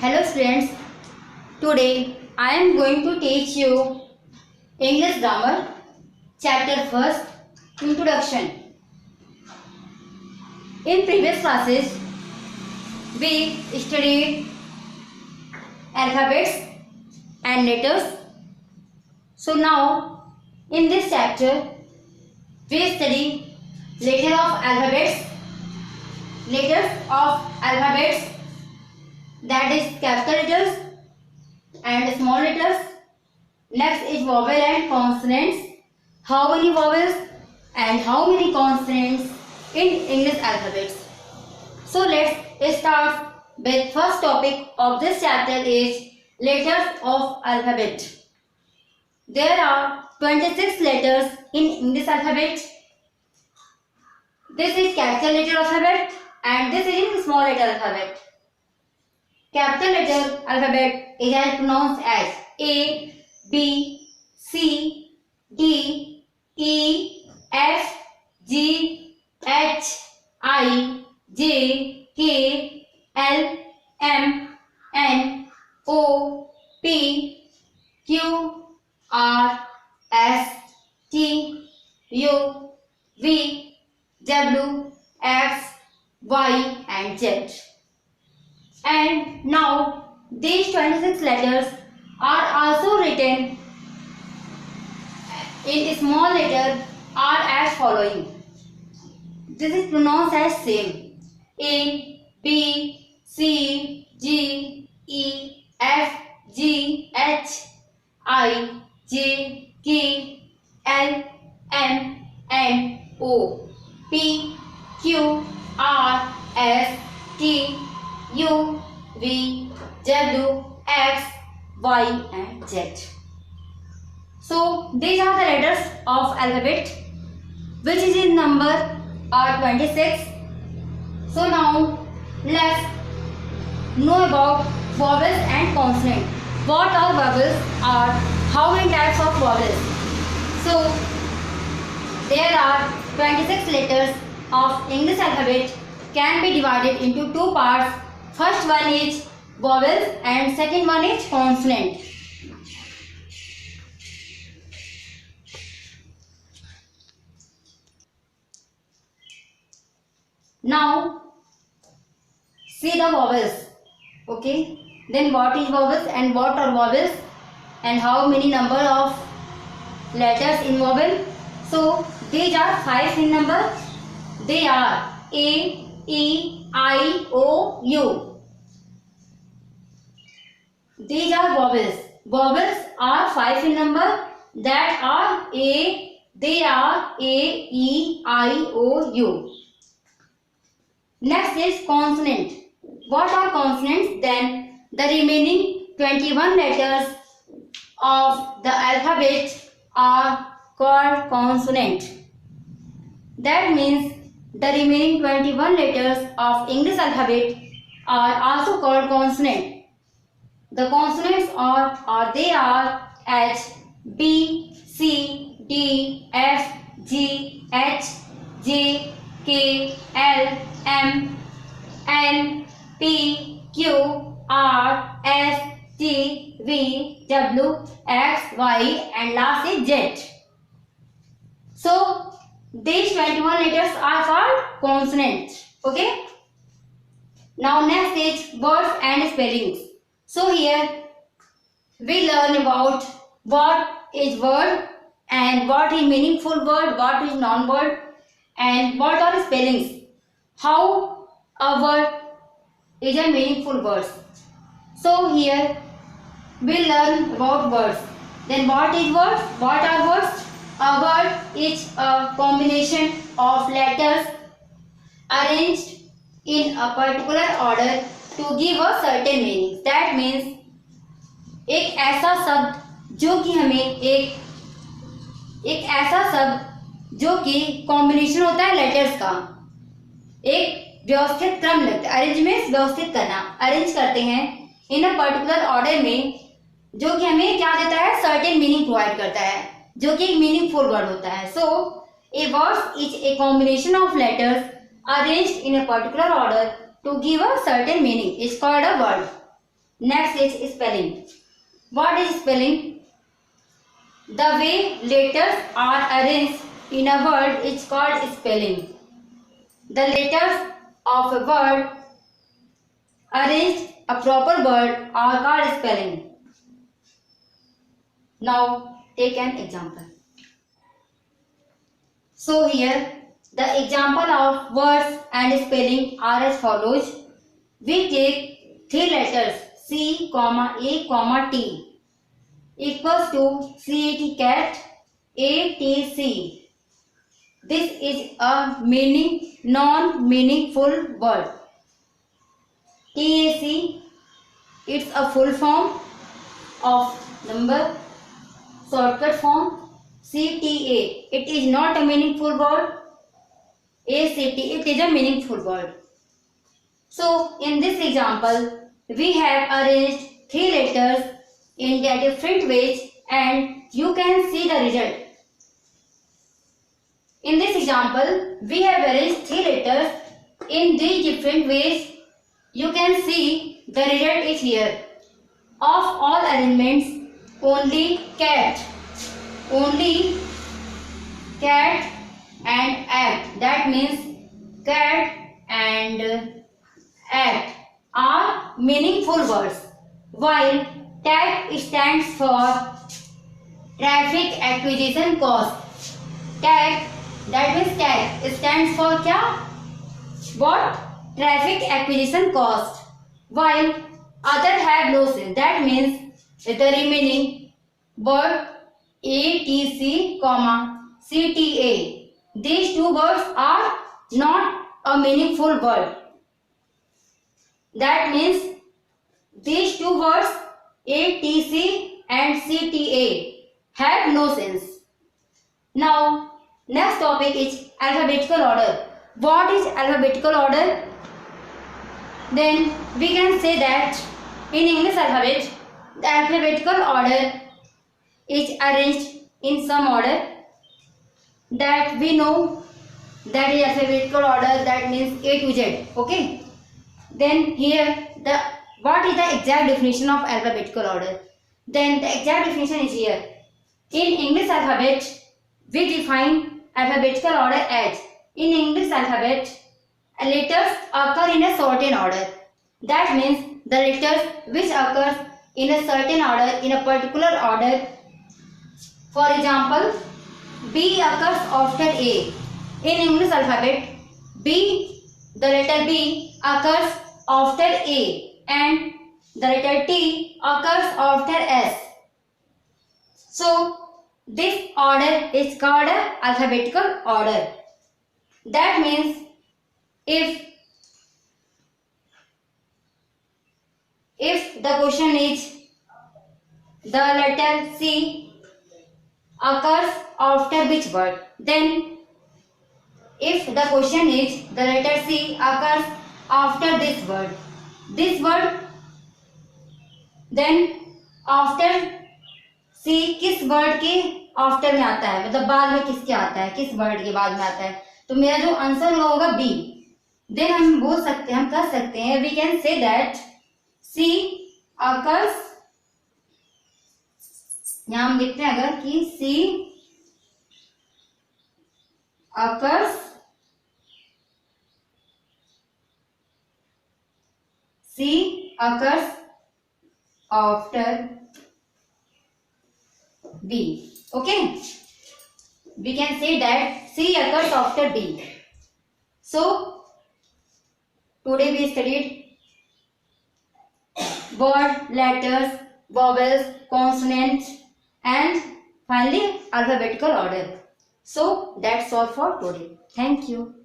Hello students, today I am going to teach you English Grammar, Chapter 1st, Introduction. In previous classes, we studied alphabets and letters. So now, in this chapter, we study letters of alphabets, that is capital letters and small letters. Next is vowel and consonants. How many vowels and how many consonants in English alphabets. So let's start with first topic of this chapter is letters of alphabet. There are 26 letters in English alphabet. This is capital letter alphabet and this is in small letter alphabet. Capital letter alphabet is pronounced as A, B, C, D, E, F, G, H, I, J, K, L, M, N, O, P, Q, R, S, T, U, V, W, X, Y and Z. And now these 26 letters are also written in small letter are as following. This is pronounced as same. A, B, C, G, E, F, G, H, I, J, K, L, M, N, O, P, Q, R, S, T, U, V, W, X, Y and Z. So these are the letters of alphabet which is in number are 26. So now let's know about vowels and consonant. What are vowels are how many types of vowels? So there are 26 letters of English alphabet can be divided into two parts. First one is vowels and second one is consonant. Now see the vowels. Okay. Then what is vowels and what are vowels and how many number of letters in vowel? So these are 5 in number. They are A, E, I, O, U. These are vowels. Vowels are 5 in number. That are A. They are A, E, I, O, U. Next is consonant. What are consonants? Then the remaining 21 letters of the alphabet are called consonant. That means the remaining 21 letters of English alphabet are also called consonant. The consonants are they are H, B, C, D, F, G, H, J, K, L, M, N, P, Q, R, S, T, V, W, X, Y and last is Z. So these 21 letters are called consonants. Okay. Now next is words and spellings. So here we learn about what is word and what is meaningful word, what is non-word and what are spellings. How a word is a meaningful word. So here we learn about words. Then what is words? What are words? A word is a combination of letters arranged in a particular order to give a certain meaning. That means एक ऐसा शब्द जो कि हमें एक ऐसा शब्द जो कि कॉम्बिनेशन होता है लेटर्स का, एक व्यवस्थित क्रम लगता है. अरेंज में व्यवस्थित करना, अरेंज करते हैं इन अ पर्टिकुलर ऑर्डर में, जो कि हमें क्या देता है, सर्टेन मीनिंग प्रोवाइड करता है, जो कि एक मीनिंगफुल वर्ड होता है. So a word is a combination of letters arranged in a particular order to give a certain meaning is called a word. Next is spelling. What is spelling? The way letters are arranged in a word is called spelling. The letters of a word arranged a proper word are called spelling. Now take an example. So here the example of words and spelling are as follows. We take three letters C, A, T equals to CAT, cat, ATC. This is a non-meaningful word. TAC, it's a full form of number, shortcut form. CTA, it is not a meaningful word. ACT, it is a meaningful word. So in this example, we have arranged three letters in their different ways and you can see the result. In this example, we have arranged three letters in these different ways. You can see the result is here. Of all arrangements, only cat and act, that means cat and act are meaningful words, while TAC stands for traffic acquisition cost. TAC, that means TAC stands for क्या? What? Traffic acquisition cost, while other have no sense, that means the remaining word ATC, CTA. These two words are not a meaningful word. That means these two words ATC and CTA have no sense. Now next topic is alphabetical order. What is alphabetical order? Then we can say that in English alphabet, the alphabetical order is arranged in some order that we know, that is alphabetical order, that means A to Z. Okay. Then here what is the exact definition of alphabetical order? Then the exact definition is here. In English alphabet, we define alphabetical order as, in English alphabet, letters occur in a certain order. That means the letters which occurs in a certain order, in a particular order. For example, B occurs after A. In English alphabet, B, the letter B occurs after A and the letter T occurs after S. So this order is called alphabetical order. That means if the question is the letter C occurs after which word, then if the question is the letter C occurs after this word, then after C किस word के after में आता है, मतलब बाद में किसके आता है, किस वर्ड के बाद में आता है, तो मेरा जो आंसर होगा बी. देन हम बोल सकते हैं, हम कह सकते हैं, we can say that C occurs, यहाँ हम लिखते हैं अगर कि C occurs after B. Okay, we can say that C occurs after B. So today we studied word, letters, vowels, consonants and finally alphabetical order. So that's all for today. Thank you.